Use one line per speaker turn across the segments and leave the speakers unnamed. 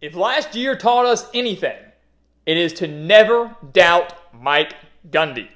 If last year taught us anything, it is to never doubt Mike Gundy.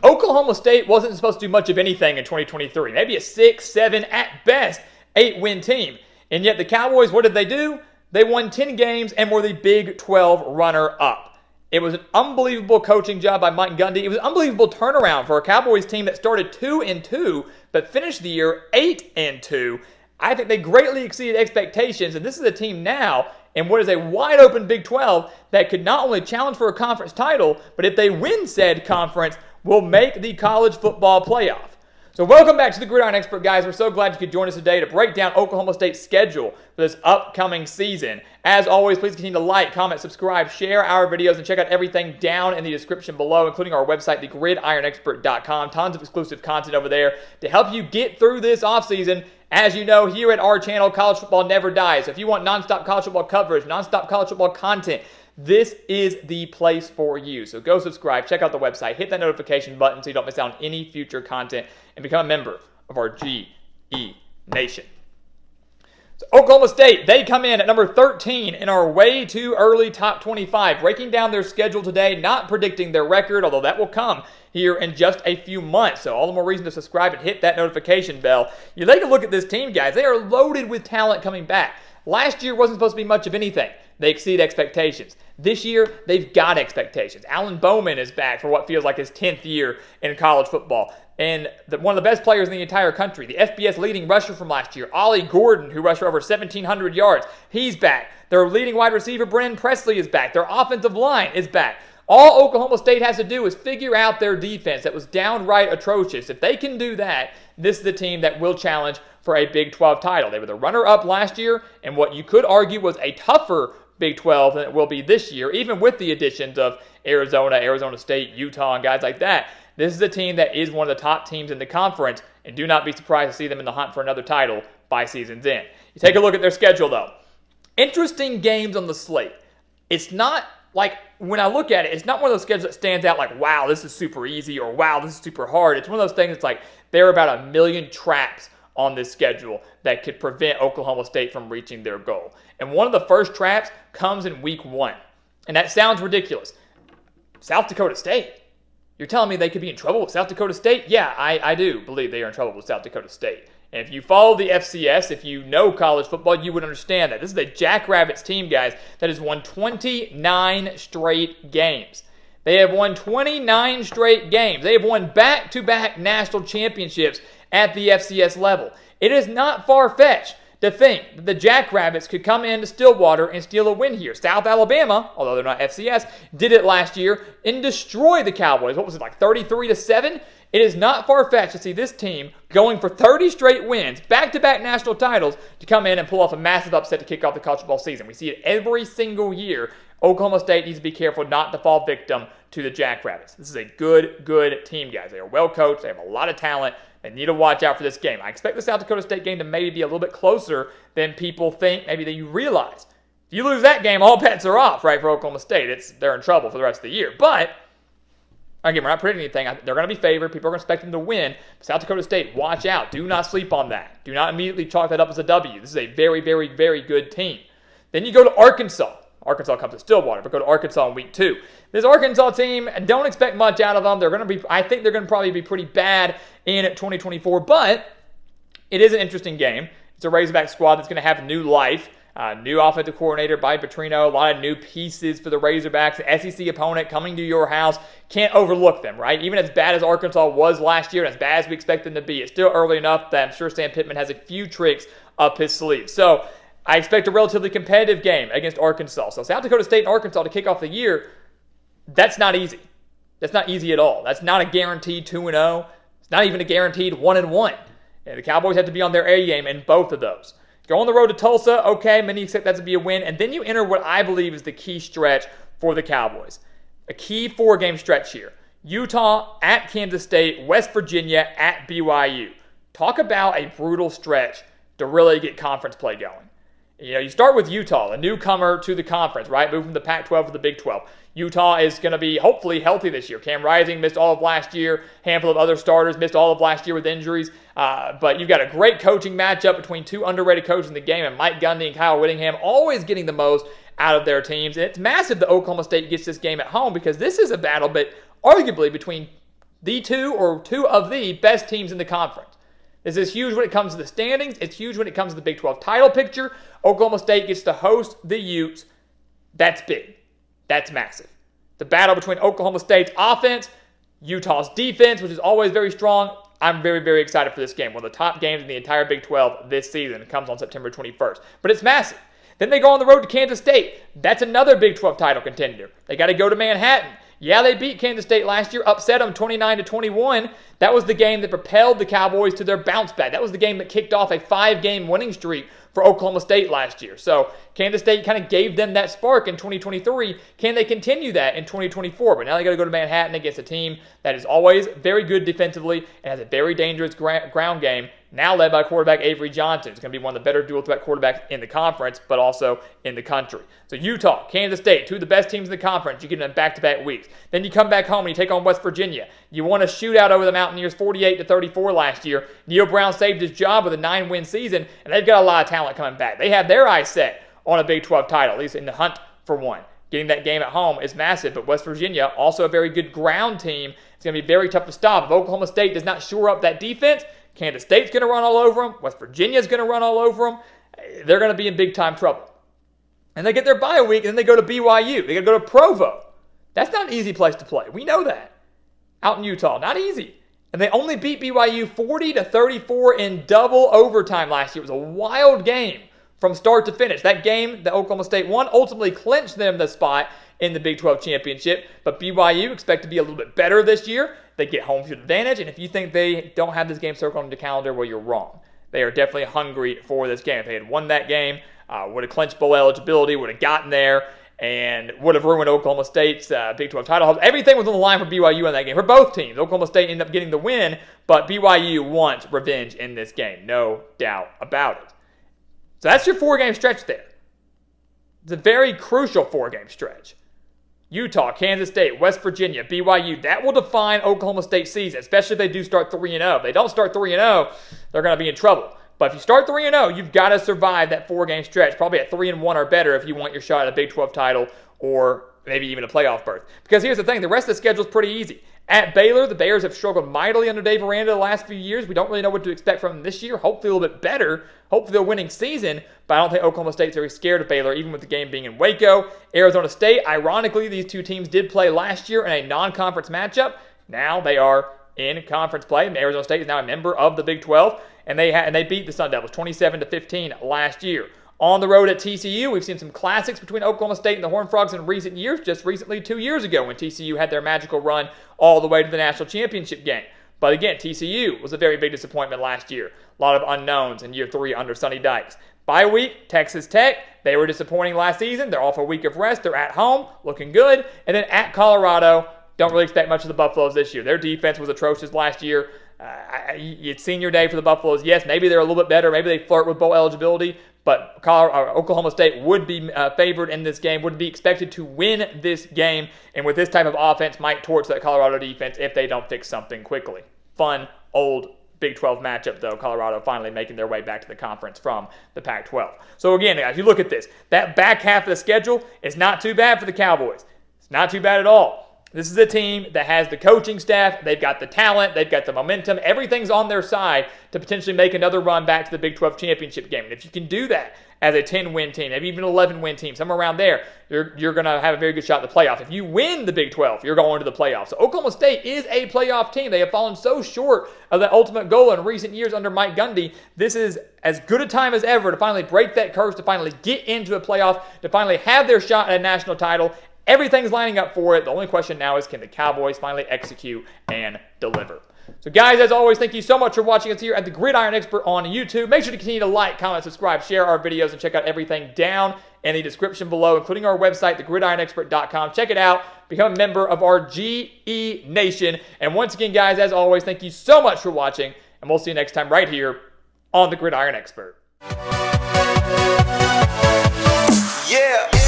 Oklahoma State wasn't supposed to do much of anything in 2023. Maybe a 6, 7, at best, 8-win team. And yet the Cowboys, what did they do? They won 10 games and were the Big 12 runner-up. It was an unbelievable coaching job by Mike Gundy. It was an unbelievable turnaround for a Cowboys team that started 2-2, but finished the year 8-2. I think they greatly exceeded expectations, and this is a team now in what is a wide-open Big 12 that could not only challenge for a conference title, but if they win said conference, will make the college football playoff. So welcome back to the Gridiron Expert, guys. We're so glad you could join us today to break down Oklahoma State's schedule for this upcoming season. As always, please continue to like, comment, subscribe, share our videos, and check out everything down in the description below, including our website, thegridironexpert.com. Tons of exclusive content over there to help you get through this offseason. As you know, here at our channel, college football never dies. So if you want nonstop college football coverage, nonstop college football content, this is the place for you. So go subscribe, check out the website, hit that notification button so you don't miss out on any future content, and become a member of our GE Nation. So Oklahoma State, they come in at number 13 in our way too early top 25. Breaking down their schedule today, not predicting their record, although that will come here in just a few months. So all the more reason to subscribe and hit that notification bell. You take a look at this team, guys. They are loaded with talent coming back. Last year wasn't supposed to be much of anything. They exceed expectations. This year, they've got expectations. Alan Bowman is back for what feels like his 10th year in college football. And one of the best players in the entire country, the FBS leading rusher from last year, Ollie Gordon, who rushed for over 1,700 yards, he's back. Their leading wide receiver, Brennan Presley, is back. Their offensive line is back. All Oklahoma State has to do is figure out their defense that was downright atrocious. If they can do that, this is the team that will challenge for a Big 12 title. They were the runner-up last year, and what you could argue was a tougher Big 12 than it will be this year, even with the additions of Arizona, Arizona State, Utah, and guys like that. This is a team that is one of the top teams in the conference, and do not be surprised to see them in the hunt for another title by season's end. You take a look at their schedule, though. Interesting games on the slate. It's not like, when I look at it, it's not one of those schedules that stands out like, wow, this is super easy, or wow, this is super hard. It's one of those things that's like, there are about a million traps on this schedule that could prevent Oklahoma State from reaching their goal. And one of the first traps comes in week 1. And that sounds ridiculous. South Dakota State. You're telling me they could be in trouble with South Dakota State? Yeah, I do believe they are in trouble with South Dakota State. And if you follow the FCS, if you know college football, you would understand that. This is the Jackrabbits team, guys, that has won 29 straight games. They have won 29 straight games. They have won back-to-back national championships at the FCS level. It is not far-fetched to think that the Jackrabbits could come into Stillwater and steal a win here. South Alabama, although they're not FCS, did it last year and destroyed the Cowboys. What was it, like 33-7? It is not far-fetched to see this team going for 30 straight wins, back-to-back national titles, to come in and pull off a massive upset to kick off the college football season. We see it every single year. Oklahoma State needs to be careful not to fall victim to the Jackrabbits. This is a good team, guys. They are well coached. They have a lot of talent. They need to watch out for this game. I expect the South Dakota State game to maybe be a little bit closer than people think, maybe than you realize. If you lose that game, all bets are off, right, for Oklahoma State. They're in trouble for the rest of the year. But, again, we're not predicting anything. They're going to be favored. People are going to expect them to win. South Dakota State, watch out. Do not sleep on that. Do not immediately chalk that up as a W. This is a very good team. Then you go to Arkansas. Arkansas comes to Stillwater, but go to Arkansas in week 2. This Arkansas team, don't expect much out of them. I think they're going to probably be pretty bad in 2024, but it is an interesting game. It's a Razorback squad that's going to have new life. New offensive coordinator by Petrino, a lot of new pieces for the Razorbacks. The SEC opponent coming to your house. Can't overlook them, right? Even as bad as Arkansas was last year, and as bad as we expect them to be, it's still early enough that I'm sure Sam Pittman has a few tricks up his sleeve. So I expect a relatively competitive game against Arkansas. So South Dakota State and Arkansas to kick off the year, that's not easy. That's not easy at all. That's not a guaranteed 2-0. It's not even a guaranteed 1-1. And the Cowboys have to be on their A game in both of those. Go on the road to Tulsa, okay, many expect that to be a win. And then you enter what I believe is the key stretch for the Cowboys. A key 4-game stretch here. Utah at Kansas State, West Virginia at BYU. Talk about a brutal stretch to really get conference play going. You start with Utah, a newcomer to the conference, right? Moving from the Pac-12 to the Big 12. Utah is going to be hopefully healthy this year. Cam Rising missed all of last year. Handful of other starters missed all of last year with injuries. But you've got a great coaching matchup between two underrated coaches in the game, and Mike Gundy and Kyle Whittingham always getting the most out of their teams. And it's massive that Oklahoma State gets this game at home, because this is a battle, but arguably between the two of the best teams in the conference. This is huge when it comes to the standings. It's huge when it comes to the Big 12 title picture. Oklahoma State gets to host the Utes. That's big. That's massive. The battle between Oklahoma State's offense, Utah's defense, which is always very strong. I'm very, very excited for this game. One of the top games in the entire Big 12 this season. It comes on September 21st. But it's massive. Then they go on the road to Kansas State. That's another Big 12 title contender. They got to go to Manhattan. Yeah, they beat Kansas State last year, upset them 29-21. That was the game that propelled the Cowboys to their bounce back. That was the game that kicked off a 5-game winning streak for Oklahoma State last year. So Kansas State kind of gave them that spark in 2023. Can they continue that in 2024? But now they got to go to Manhattan against a team that is always very good defensively and has a very dangerous ground game, now led by quarterback Avery Johnson. It's going to be one of the better dual-threat quarterbacks in the conference, but also in the country. So Utah, Kansas State, two of the best teams in the conference. You get them in back-to-back weeks. Then you come back home and you take on West Virginia. You won a shootout over the Mountaineers 48-34 last year. Neil Brown saved his job with a 9-win season, and they've got a lot of talent coming back. They have their eyes set on a Big 12 title, at least in the hunt for one. Getting that game at home is massive, but West Virginia, also a very good ground team. It's going to be very tough to stop. If Oklahoma State does not shore up that defense, Kansas State's going to run all over them. West Virginia's going to run all over them. They're going to be in big-time trouble. And they get their bye week, and then they go to BYU. They got to go to Provo. That's not an easy place to play. We know that. Out in Utah, not easy. And they only beat BYU 40-34 in double overtime last year. It was a wild game from start to finish. That game that Oklahoma State won ultimately clinched them the spot in the Big 12 championship. But BYU expect to be a little bit better this year. They get home field advantage. And if you think they don't have this game circled on the calendar, well, you're wrong. They are definitely hungry for this game. If they had won that game, would have clinched bowl eligibility, would have gotten there, and would have ruined Oklahoma State's Big 12 title. Everything was on the line for BYU in that game. For both teams, Oklahoma State ended up getting the win, but BYU wants revenge in this game. No doubt about it. So that's your 4-game stretch there. It's a very crucial 4-game stretch. Utah, Kansas State, West Virginia, BYU. That will define Oklahoma State's season, especially if they do start 3-0. If they don't start 3-0, they're going to be in trouble. But if you start 3-0, you've got to survive that 4-game stretch, probably at 3-1 or better if you want your shot at a Big 12 title or maybe even a playoff berth. Because here's the thing, the rest of the schedule is pretty easy. At Baylor, the Bears have struggled mightily under Dave Aranda the last few years. We don't really know what to expect from them this year. Hopefully a little bit better. Hopefully a winning season. But I don't think Oklahoma State's very scared of Baylor, even with the game being in Waco. Arizona State, ironically, these two teams did play last year in a non-conference matchup. Now they are in conference play. And Arizona State is now a member of the Big 12. And they beat the Sun Devils 27-15 last year. On the road at TCU, we've seen some classics between Oklahoma State and the Horned Frogs in recent years, just recently 2 years ago when TCU had their magical run all the way to the national championship game. But again, TCU was a very big disappointment last year. A lot of unknowns in year 3 under Sonny Dykes. Bye week, Texas Tech. They were disappointing last season. They're off a week of rest. They're at home, looking good. And then at Colorado, don't really expect much of the Buffaloes this year. Their defense was atrocious last year. It's senior day for the Buffaloes. Yes, maybe they're a little bit better. Maybe they flirt with bowl eligibility. But Oklahoma State would be favored in this game, would be expected to win this game. And with this type of offense, might torch that Colorado defense if they don't fix something quickly. Fun, old Big 12 matchup, though. Colorado finally making their way back to the conference from the Pac-12. So again, guys, you look at this. That back half of the schedule is not too bad for the Cowboys. It's not too bad at all. This is a team that has the coaching staff, they've got the talent, they've got the momentum, everything's on their side to potentially make another run back to the Big 12 championship game. And if you can do that as a 10-win team, maybe even an 11-win team, somewhere around there, you're going to have a very good shot at the playoff. If you win the Big 12, you're going to the playoffs. So Oklahoma State is a playoff team. They have fallen so short of the ultimate goal in recent years under Mike Gundy. This is as good a time as ever to finally break that curse, to finally get into a playoff, to finally have their shot at a national title. Everything's lining up for it. The only question now is, can the Cowboys finally execute and deliver? So guys, as always, thank you so much for watching us here at the Gridiron Expert on YouTube. Make sure to continue to like, comment, subscribe, share our videos, and check out everything down in the description below, including our website, thegridironexpert.com. Check it out. Become a member of our GE Nation. And once again, guys, as always, thank you so much for watching, and we'll see you next time right here on the Gridiron Expert.
Yeah.